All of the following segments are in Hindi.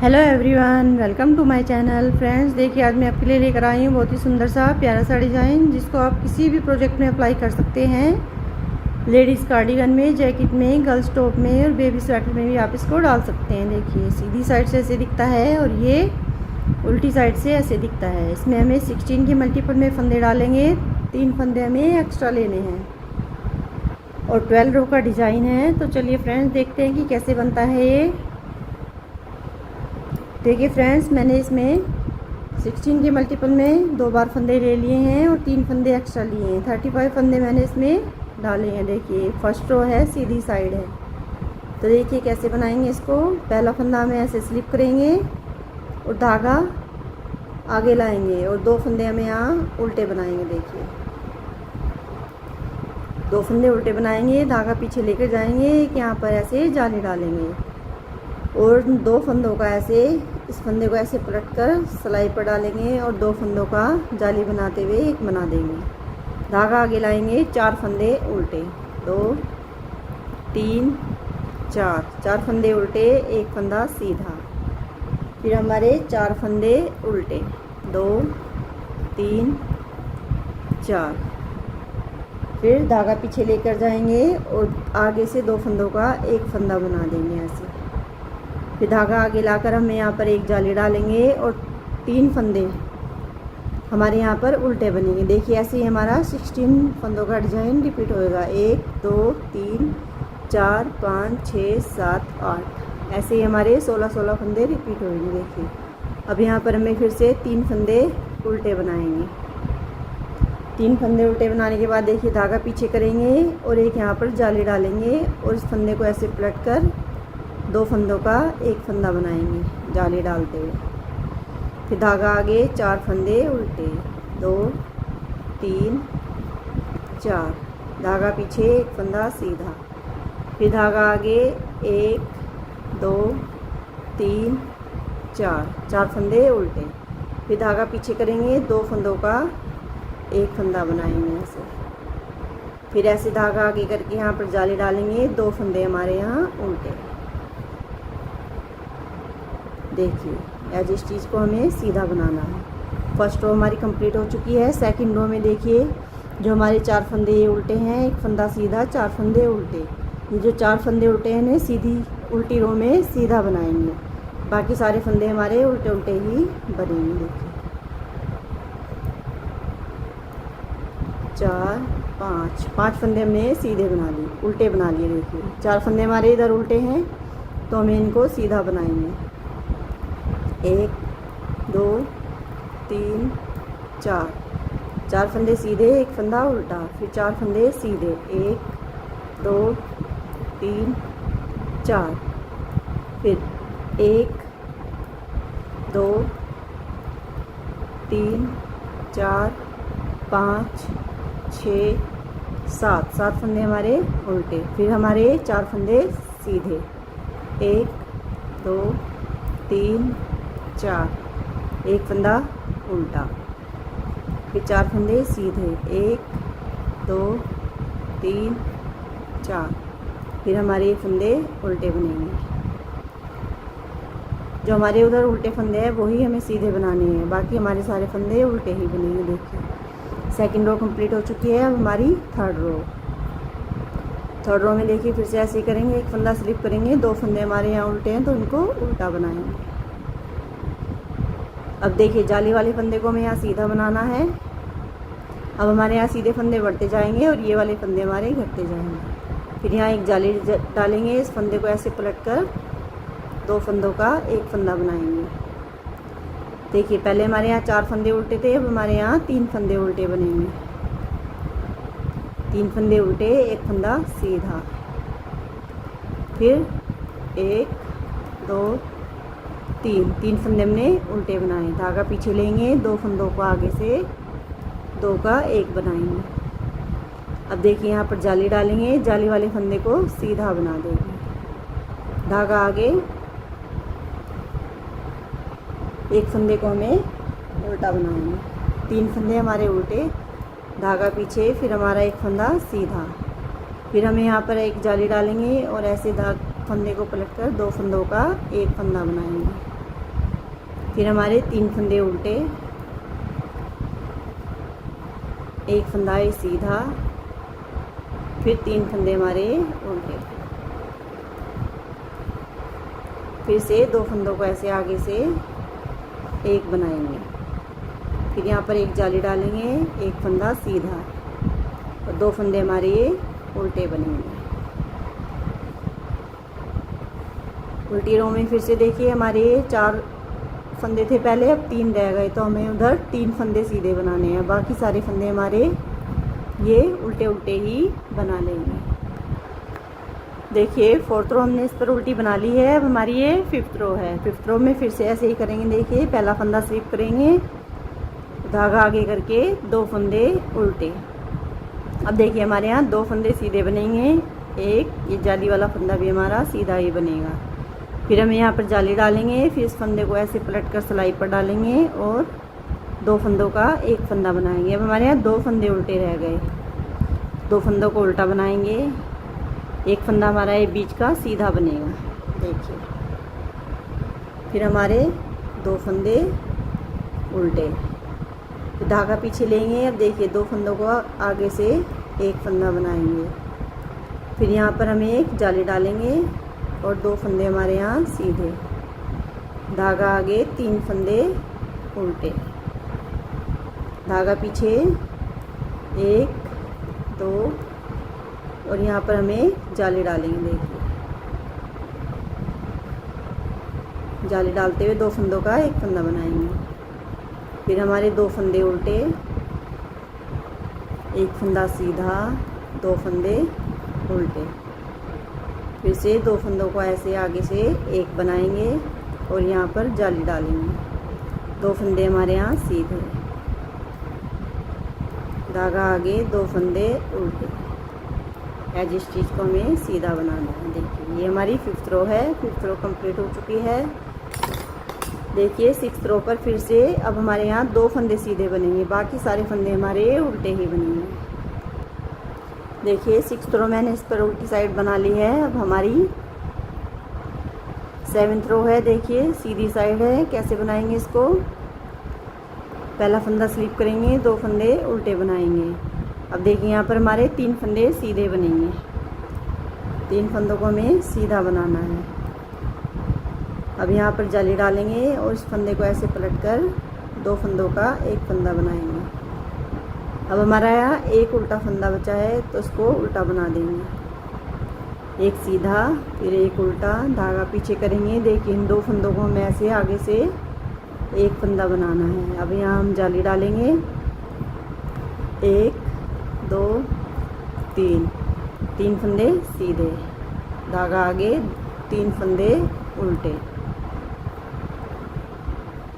Hello everyone, welcome to my channel. Friends, देखिए आज मैं आपके लिए लेकर आई हूँ बहुत ही सुंदर सा प्यारा सा डिज़ाइन, जिसको आप किसी भी प्रोजेक्ट में अप्लाई कर सकते हैं। लेडीज़ कार्डिगन में, जैकेट में, गर्ल्स टॉप में और बेबी स्वेटर में भी आप इसको डाल सकते हैं। देखिए सीधी साइड से ऐसे दिखता है और ये उल्टी साइड से ऐसे दिखता है। इसमें हमें 16 के मल्टीपल में फंदे डालेंगे, 3 फंदे हमें एक्स्ट्रा लेने हैं और 12 रो का डिज़ाइन है। तो चलिए फ्रेंड्स देखते हैं कि कैसे बनता है ये। देखिए फ्रेंड्स, मैंने इसमें 16 के मल्टीपल में 2 बार फंदे ले लिए हैं और 3 फंदे एक्स्ट्रा लिए हैं। 35 फंदे मैंने इसमें डाले हैं। देखिए फर्स्ट रो है, सीधी साइड है। तो देखिए कैसे बनाएंगे इसको। पहला फंदा हमें ऐसे स्लिप करेंगे और धागा आगे लाएंगे और 2 फंदे हमें यहाँ उल्टे बनाएंगे। देखिए 2 फंदे उल्टे बनाएंगे, धागा पीछे लेकर जाएंगे, एक यहाँ पर ऐसे जाली डालेंगे और 2 फंदों का ऐसे इस फंदे को ऐसे पलट कर सिलाई पर डालेंगे और 2 फंदों का जाली बनाते हुए एक बना देंगे। धागा आगे लाएंगे, 4 फंदे उल्टे, 2 3 4, 4 फंदे उल्टे, एक फंदा सीधा। फिर हमारे 4 फंदे उल्टे, 2 3 4। फिर धागा पीछे लेकर जाएंगे और आगे से 2 फंदों का एक फंदा बना देंगे ऐसे। फिर धागा आगे लाकर हमें यहाँ पर एक जाली डालेंगे और 3 फंदे हमारे यहाँ पर उल्टे बनेंगे। देखिए ऐसे ही हमारा 16 फंदों का डिज़ाइन रिपीट होएगा। 1 2 3 4 5 6 7 8, ऐसे ही हमारे 16 फंदे रिपीट होंगे। देखिए अब यहाँ पर हमें फिर से 3 फंदे उल्टे बनाएंगे। 3 फंदे उल्टे बनाने के बाद देखिए धागा पीछे करेंगे और एक यहाँ पर जाली डालेंगे और इस फंदे को ऐसे पलट कर 2 फंदों का एक फंदा बनाएंगे जाली डालते हुए। फिर धागा आगे, 4 फंदे उल्टे, 2 3 4, धागा पीछे एक फंदा सीधा। फिर धागा आगे, 1 2 3 4, 4 फंदे उल्टे। फिर धागा पीछे करेंगे, 2 फंदों का एक फंदा बनाएंगे ऐसे। फिर ऐसे धागा आगे करके यहाँ पर जाली डालेंगे, 2 फंदे हमारे यहाँ उल्टे। देखिए एज इस चीज़ को हमें सीधा बनाना है। फर्स्ट रो हमारी कंप्लीट हो चुकी है। सेकंड रो में देखिए जो हमारे 4 फंदे ये उल्टे हैं, एक फंदा सीधा, 4 फंदे उल्टे। ये जो 4 फंदे उल्टे हैं इन्हें सीधी उल्टी रो में सीधा बनाएंगे, बाकी सारे फंदे हमारे उल्टे उल्टे ही बनेंगे। देखिए 4 5 फंदे हमने सीधे बना लिए, उल्टे बना लिए। देखिए 4 फंदे हमारे इधर उल्टे हैं तो हमें इनको सीधा बनाएंगे। 1 2 3 4, 4 फंदे सीधे, एक फंदा उल्टा। फिर 4 फंदे सीधे, 1 2 3 4। फिर 1 2 3 4 5 6 7, 7 फंदे हमारे उल्टे। फिर हमारे 4 फंदे सीधे, 1 2 3 4, एक फंदा उल्टा। फिर 4 फंदे सीधे, 1 2 3 4। फिर हमारे फंदे उल्टे बनेंगे। जो हमारे उधर उल्टे फंदे हैं वही हमें सीधे बनाने हैं, बाकी हमारे सारे फंदे उल्टे ही बनेंगे। देखिए सेकंड रो कंप्लीट हो चुकी है। अब हमारी थर्ड रो में देखिए फिर से ऐसे ही करेंगे, एक फंदा स्लिप करेंगे, 2 फंदे हमारे यहाँ उल्टे हैं तो उनको उल्टा बनाएंगे। अब देखिए जाली वाले फंदे को हमें यहाँ सीधा बनाना है। अब हमारे यहाँ सीधे फंदे बढ़ते जाएंगे और ये वाले फंदे हमारे घटते जाएंगे। फिर यहाँ एक जाली डालेंगे, इस फंदे को ऐसे पलट कर 2 फंदों का एक फंदा बनाएंगे। देखिए पहले हमारे यहाँ 4 फंदे उल्टे थे, अब हमारे यहाँ 3 फंदे उल्टे बनेंगे। 3 फंदे उल्टे, एक फंदा सीधा। फिर 1 2 3 फंदे हमने उल्टे बनाए, धागा पीछे लेंगे, 2 फंदों को आगे से 2 का एक बनाएंगे। अब देखिए यहाँ पर जाली डालेंगे, जाली वाले फंदे को सीधा बना देंगे। धागा आगे, एक फंदे को हमें उल्टा बनाएंगे। 3 फंदे हमारे उल्टे, धागा पीछे, फिर हमारा एक फंदा सीधा। फिर हमें यहाँ पर एक जाली डालेंगे और ऐसे फंदे को पलटकर 2 फंदों का एक फंदा बनाएंगे। फिर हमारे 3 फंदे उल्टे, एक फंदा है सीधा, फिर 3 फंदे हमारे उल्टे। फिर से 2 फंदों को ऐसे आगे से एक बनाएंगे। फिर यहाँ पर एक जाली डालेंगे, एक फंदा सीधा और 2 फंदे हमारे ये उल्टे बनेंगे। उल्टी रो में फिर से देखिए हमारे 4 फंदे थे पहले, अब 3 रह गए, तो हमें उधर 3 फंदे सीधे बनाने हैं। बाकी सारे फंदे हमारे ये उल्टे उल्टे ही बना लेंगे। देखिए 4th रो हमने इस पर उल्टी बना ली है। अब हमारी ये 5th रो है। 5th रो में फिर से ऐसे ही करेंगे। देखिए पहला फंदा स्लिप करेंगे, धागा आगे करके 2 फंदे उल्टे। अब देखिए हमारे यहाँ 2 फंदे सीधे बनेंगे, एक ये जाली वाला फंदा भी हमारा सीधा ही बनेगा। फिर हम यहाँ पर जाली डालेंगे, फिर इस फंदे को ऐसे पलट कर सिलाई पर डालेंगे और 2 फंदों का एक फंदा बनाएंगे। अब हमारे यहाँ 2 फंदे उल्टे रह गए, 2 फंदों को उल्टा बनाएंगे, एक फंदा हमारा ये बीच का सीधा बनेगा। देखिए फिर हमारे 2 फंदे उल्टे, तो धागा पीछे लेंगे। अब देखिए 2 फंदों को आगे से एक फंदा बनाएंगे। फिर यहाँ पर हम एक जाली डालेंगे और 2 फंदे हमारे यहाँ सीधे, धागा आगे, 3 फंदे उल्टे, धागा पीछे, 1 2 और यहाँ पर हमें जाली डालेंगे। देखिए जाली डालते हुए 2 फंदों का एक फंदा बनाएंगे। फिर हमारे 2 फंदे उल्टे, एक फंदा सीधा, 2 फंदे उल्टे। फिर से 2 फंदों को ऐसे आगे से एक बनाएंगे और यहाँ पर जाली डालेंगे। 2 फंदे हमारे यहाँ सीधे, धागा आगे, 2 फंदे उल्टे। एज स्टिच को हमें सीधा बनाना है। देखिए ये हमारी 5th रो है। 5th रो कंप्लीट हो चुकी है। देखिए 6th रो पर फिर से अब हमारे यहाँ 2 फंदे सीधे बनेंगे, बाकी सारे फंदे हमारे उल्टे ही बनेंगे। देखिए 6th रो मैंने इस पर उल्टी साइड बना ली है। अब हमारी 7th रो है। देखिए सीधी साइड है, कैसे बनाएंगे इसको। पहला फंदा स्लिप करेंगे, 2 फंदे उल्टे बनाएंगे। अब देखिए यहाँ पर हमारे 3 फंदे सीधे बनेंगे, 3 फंदों को हमें सीधा बनाना है। अब यहाँ पर जाली डालेंगे और इस फंदे को ऐसे पलटकर 2 फंदों का एक फंदा बनाएंगे। अब हमारा यहाँ एक उल्टा फंदा बचा है, तो इसको उल्टा बना देंगे। एक सीधा, फिर एक उल्टा, धागा पीछे करेंगे। देखिए इन 2 फंदों को हमें ऐसे आगे से एक फंदा बनाना है। अब यहाँ हम जाली डालेंगे, 1 2 3 फंदे सीधे, धागा आगे, 3 फंदे उल्टे,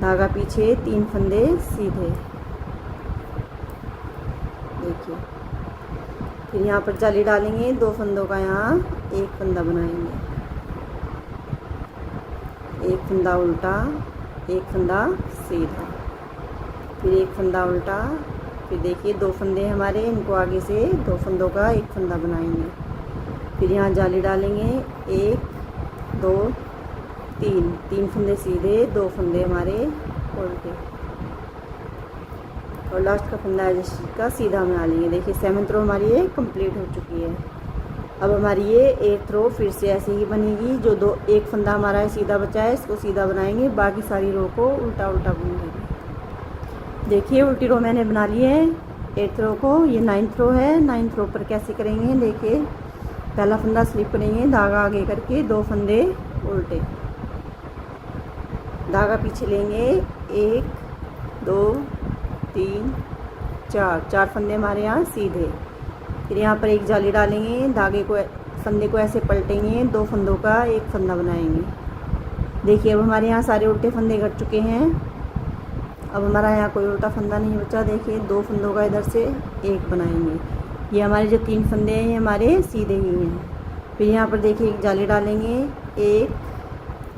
धागा पीछे, 3 फंदे सीधे। देखिए फिर यहाँ पर जाली डालेंगे, 2 फंदों का यहाँ एक फंदा बनाएंगे, एक फंदा उल्टा, एक फंदा सीधा, फिर एक फंदा उल्टा। फिर देखिए 2 फंदे हमारे, इनको आगे से 2 फंदों का एक फंदा बनाएंगे। फिर यहाँ जाली डालेंगे, 1 2 3 फंदे सीधे, 2 फंदे हमारे उल्टे और लास्ट का फंदा है जिसका सीधा बना लेंगे। देखिए 7th रो हमारी ये कंप्लीट हो चुकी है। अब हमारी ये 8th रो फिर से ऐसे ही बनेगी। जो एक फंदा हमारा है सीधा बचा है, इसको सीधा बनाएंगे, बाकी सारी रो को उल्टा उल्टा बुनेंगे। देखिए उल्टी रो मैंने बना ली है 8th रो को। ये 9th रो है। 9th रो पर कैसे करेंगे, देखिए पहला फंदा स्लिप करेंगे, धागा आगे करके 2 फंदे उल्टे, धागा पीछे लेंगे, 1 2 3 4 फंदे हमारे यहाँ सीधे। फिर यहाँ पर एक जाली डालेंगे, धागे को, फंदे को ऐसे पलटेंगे, 2 फंदों का एक फंदा बनाएंगे। देखिए अब हमारे यहाँ सारे उल्टे फंदे कट चुके हैं। अब हमारा यहाँ कोई उल्टा फंदा नहीं बचा। देखिए 2 फंदों का इधर से एक बनाएंगे। ये हमारे जो 3 फंदे हैं ये हमारे सीधे ही हैं। फिर यहाँ पर देखिए एक जाली डालेंगे, 1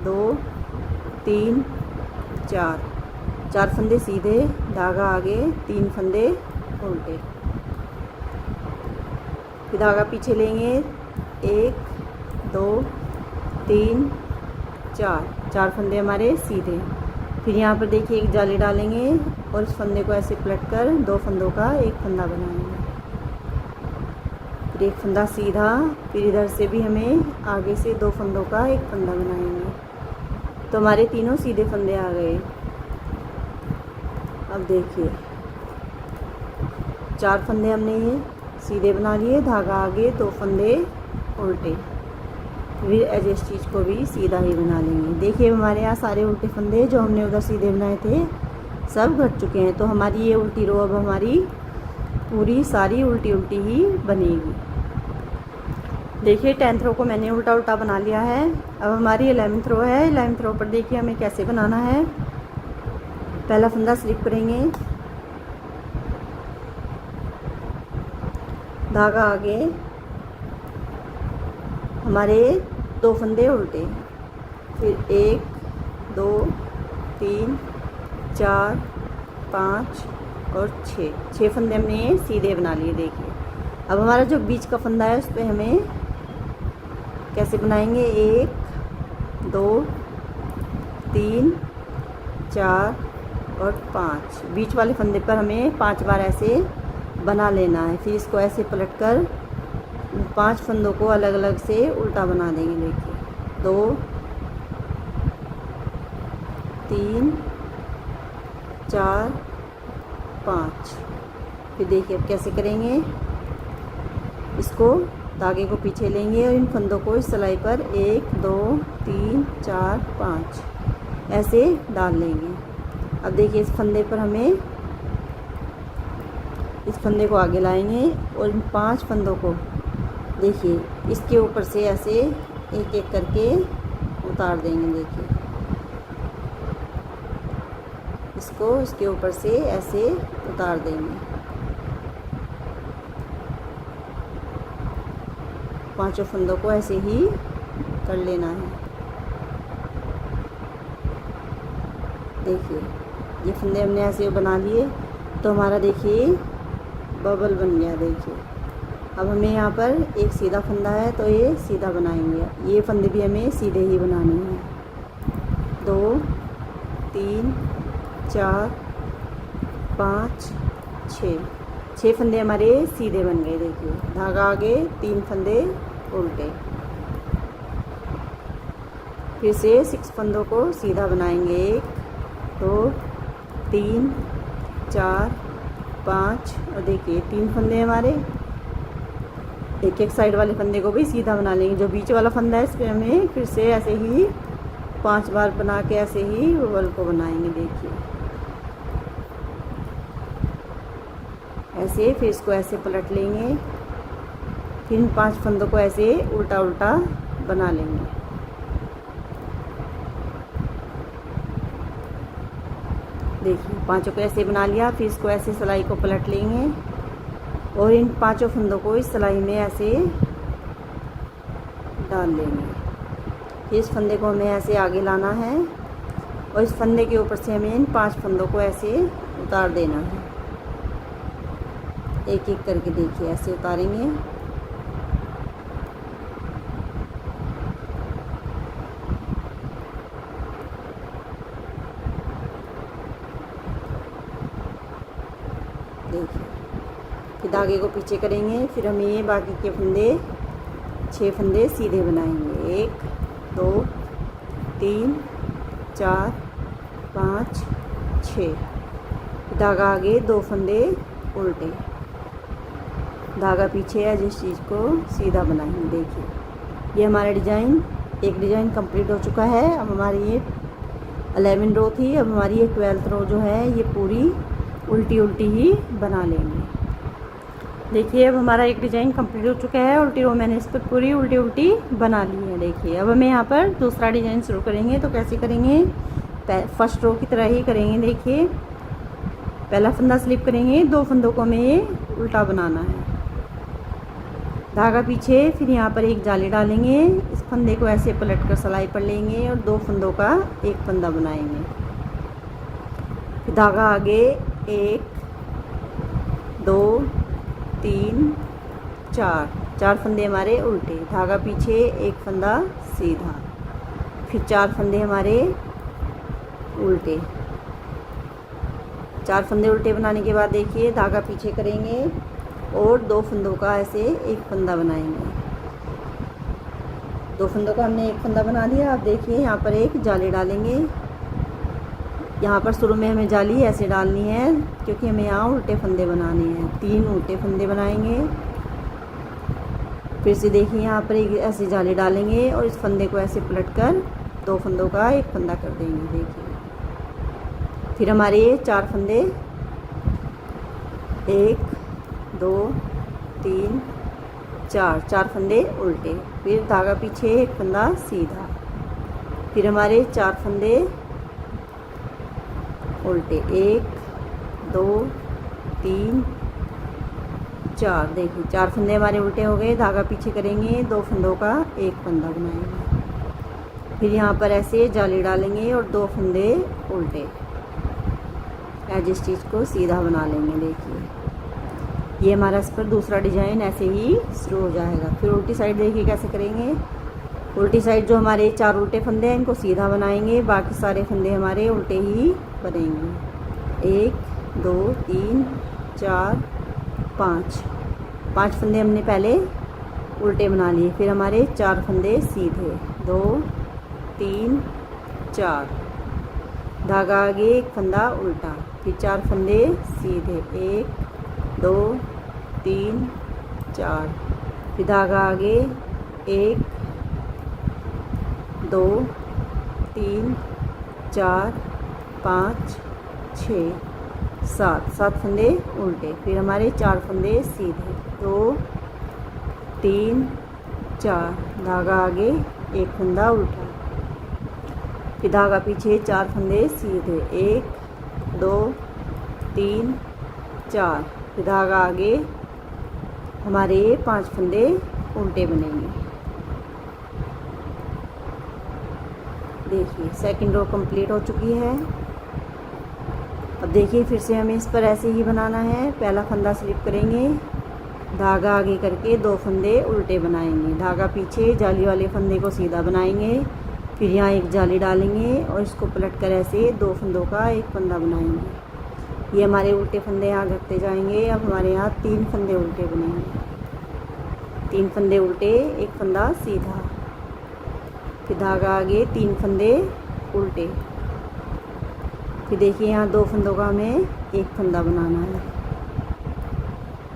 2 3 4 फंदे सीधे, धागा आगे, 3 फंदे उल्टे, फिर धागा पीछे लेंगे, 1 2 3 4 फंदे हमारे सीधे, फिर यहाँ पर देखिए एक जाली डालेंगे और इस फंदे को ऐसे पलट कर 2 फंदों का एक फंदा बनाएंगे। फिर एक फंदा सीधा, फिर इधर से भी हमें आगे से 2 फंदों का एक फंदा बनाएंगे। तो हमारे तीनों सीधे फंदे आ गए। अब देखिए 4 फंदे हमने ये सीधे बना लिए, धागा आगे, 2 फंदे उल्टे, फिर एज स्टिच को भी सीधा ही बना लेंगे। देखिए हमारे यहाँ सारे उल्टे फंदे जो हमने उधर सीधे बनाए थे सब घट चुके हैं। तो हमारी ये उल्टी रो अब हमारी पूरी सारी उल्टी उल्टी ही बनेगी। देखिए 10th रो को मैंने उल्टा उल्टा बना लिया है। अब हमारी 11th रो है। 11th रो पर देखिए हमें कैसे बनाना है। पहला फंदा स्लिप करेंगे, धागा आगे, हमारे 2 फंदे उल्टे, फिर 1 2 3 4 5 और 6 फंदे हमने सीधे बना लिए। देखिए अब हमारा जो बीच का फंदा है उस पर हमें कैसे बनाएंगे, 1 2 3 4 और 5। बीच वाले फंदे पर हमें 5 बार ऐसे बना लेना है। फिर इसको ऐसे पलट कर 5 फंदों को अलग अलग से उल्टा बना देंगे। देखिए 2 3 4 5। फिर देखिए अब कैसे करेंगे, इसको धागे को पीछे लेंगे और इन फंदों को इस सिलाई पर 1 2 3 4 5 ऐसे डाल लेंगे। अब देखिए इस फंदे पर हमें इस फंदे को आगे लाएंगे और इन 5 फंदों को देखिए इसके ऊपर से ऐसे एक एक करके उतार देंगे। देखिए इसको इसके ऊपर से ऐसे उतार देंगे। 5 फंदों को ऐसे ही कर लेना है। देखिए ये फंदे हमने ऐसे बना लिए तो हमारा देखिए बबल बन गया। देखिए अब हमें यहाँ पर एक सीधा फंदा है तो ये सीधा बनाएंगे। ये फंदे भी हमें सीधे ही बनाने हैं। 2 3 4 5 6 फंदे हमारे सीधे बन गए। देखिए धागा आगे, 3 फंदे उल्टे, फिर से 6 फंदों को सीधा बनाएंगे। 1 2 3 4 5 और देखिए 3 फंदे हमारे। एक एक साइड वाले फंदे को भी सीधा बना लेंगे। जो बीच वाला फंदा है इस पर हमें फिर से ऐसे ही 5 बार बना के ऐसे ही बबल को बनाएंगे। देखिए ऐसे, फिर इसको ऐसे पलट लेंगे, फिर इन 5 फंदों को ऐसे उल्टा उल्टा बना लेंगे। देखिए 5 को ऐसे बना लिया, फिर इसको ऐसे सिलाई को पलट लेंगे और इन 5 फंदों को इस सिलाई में ऐसे डाल लेंगे। फिर इस फंदे को हमें ऐसे आगे लाना है और इस फंदे के ऊपर से हमें इन 5 फंदों को ऐसे उतार देना है। एक एक करके देखिए ऐसे उतारेंगे। देखिए फिर धागे को पीछे करेंगे, फिर हम ये बाकी के फंदे 6 फंदे सीधे बनाएंगे। 1 2 3 4 5 6। धागा आगे, 2 फंदे उल्टे, धागा पीछे है, जिस चीज़ को सीधा बनाएंगे। देखिए ये हमारा डिज़ाइन, एक डिज़ाइन कंप्लीट हो चुका है। अब हमारी ये 11 रो थी, अब हमारी ये 12th रो जो है ये पूरी उल्टी उल्टी ही बना लेंगे। देखिए अब हमारा एक डिज़ाइन कंप्लीट हो चुका है। उल्टी रो मैंने इस पर पूरी उल्टी उल्टी बना ली है। देखिए अब हमें यहाँ पर दूसरा डिज़ाइन शुरू करेंगे। तो कैसे करेंगे, फर्स्ट रो की तरह ही करेंगे। देखिए पहला फंदा स्लिप करेंगे, 2 फंदों को हमें उल्टा बनाना है, धागा पीछे, फिर यहाँ पर एक जाली डालेंगे, इस फंदे को ऐसे पलट कर सिलाई पर लेंगे और 2 फंदों का एक फंदा बनाएंगे। फिर धागा आगे, 1 2 3 4 फंदे हमारे उल्टे, धागा पीछे, एक फंदा सीधा, फिर 4 फंदे हमारे उल्टे। 4 फंदे उल्टे बनाने के बाद देखिए धागा पीछे करेंगे और 2 फंदों का ऐसे एक फंदा बनाएंगे। 2 फंदों का हमने एक फंदा बना दिया। अब देखिए यहाँ पर एक जाली डालेंगे। यहाँ पर शुरू में हमें जाली ऐसे डालनी है क्योंकि हमें यहाँ उल्टे फंदे बनाने हैं। 3 उल्टे फंदे बनाएंगे। फिर से देखिए यहाँ पर एक ऐसी जाली डालेंगे और इस फंदे को ऐसे पलटकर 2 फंदों का एक फंदा कर देंगे। देखिए फिर हमारे ये 4 फंदे 1 2 3 4 फंदे उल्टे। फिर धागा पीछे एक फंदा सीधा। फिर हमारे 4 फंदे उल्टे 1 2 3 4। देखिए 4 फंदे हमारे उल्टे हो गए। धागा पीछे करेंगे, 2 फंदों का एक फंदा बनाएंगे। फिर यहाँ पर ऐसे जाली डालेंगे और 2 फंदे उल्टे एज स्टिच को सीधा बना लेंगे। देखिए ये हमारा इस पर दूसरा डिजाइन ऐसे ही शुरू हो जाएगा। फिर उल्टी साइड देखिए कैसे करेंगे। उल्टी साइड जो हमारे 4 उल्टे फंदे हैं इनको सीधा बनाएंगे, बाकी सारे फंदे हमारे उल्टे ही बनेंगे। 1 2 3 4 5 फंदे हमने पहले उल्टे बना लिए। फिर हमारे 4 फंदे सीधे 2 3 4। धागा आगे एक फंदा उल्टा। फिर 4 फंदे सीधे 1 2 3 4। फिर धागा आगे 1 2 3 4 5 6 7 फंदे उल्टे। फिर हमारे 4 फंदे सीधे 2 3 4। धागा आगे एक फंदा उल्टा। फिर धागा पीछे 4 फंदे सीधे 1 2 3 4। फिर धागा आगे हमारे 5 फंदे उल्टे बनेंगे। देखिए सेकंड रो कंप्लीट हो चुकी है। अब देखिए फिर से हमें इस पर ऐसे ही बनाना है। पहला फंदा स्लिप करेंगे, धागा आगे करके 2 फंदे उल्टे बनाएंगे। धागा पीछे जाली वाले फंदे को सीधा बनाएंगे। फिर यहाँ एक जाली डालेंगे और इसको पलट कर ऐसे 2 फंदों का एक फंदा बनाएंगे। ये हमारे उल्टे फंदे यहाँ घटते जाएंगे। अब हमारे यहाँ 3 फंदे उल्टे बनेंगे। 3 फंदे उल्टे, एक फंदा सीधा। फिर धागा आगे 3 फंदे उल्टे। फिर देखिए यहाँ 2 फंदों का हमें एक फंदा बनाना है।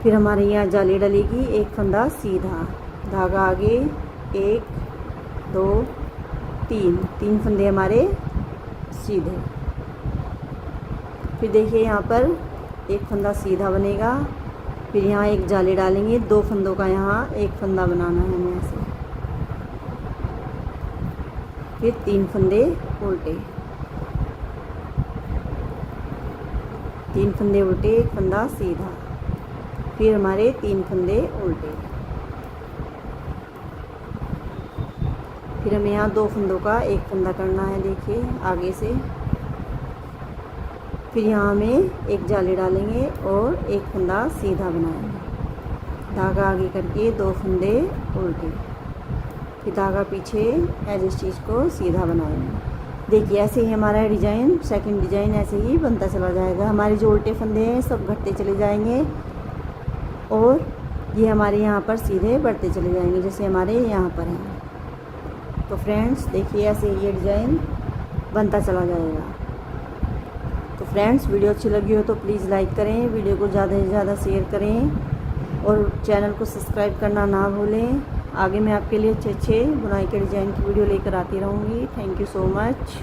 फिर हमारे यहाँ जाली डलेगी, एक फंदा सीधा। धागा आगे 1 2 3 फंदे हमारे सीधे। फिर देखिए यहाँ पर एक फंदा सीधा बनेगा। फिर यहाँ एक जाली डालेंगे, 2 फंदों का यहाँ एक फंदा बनाना है हमें ऐसे। फिर 3 फंदे उल्टे, 3 फंदे उल्टे, एक फंदा सीधा। फिर हमारे 3 फंदे उल्टे। फिर हमें यहाँ 2 फंदों का एक फंदा करना है। देखिए आगे से। फिर यहाँ हमें एक जाली डालेंगे और एक फंदा सीधा बनाएंगे। धागा आगे करके 2 फंदे उल्टे। फिर धागा पीछे एज स्टिच को सीधा बनाएंगे। देखिए ऐसे ही हमारा डिज़ाइन, सेकंड डिज़ाइन ऐसे ही बनता चला जाएगा। हमारे जो उल्टे फंदे हैं सब घटते चले जाएंगे और ये हमारे यहाँ पर सीधे बढ़ते चले जाएंगे जैसे हमारे यहाँ पर हैं। तो फ्रेंड्स देखिए ऐसे ये डिज़ाइन बनता चला जाएगा। तो फ्रेंड्स वीडियो अच्छी लगी हो तो प्लीज़ लाइक करें, वीडियो को ज़्यादा से ज़्यादा शेयर करें और चैनल को सब्सक्राइब करना ना भूलें। आगे मैं आपके लिए अच्छे अच्छे बुनाई के डिज़ाइन की वीडियो लेकर आती रहूँगी। Thank you so much.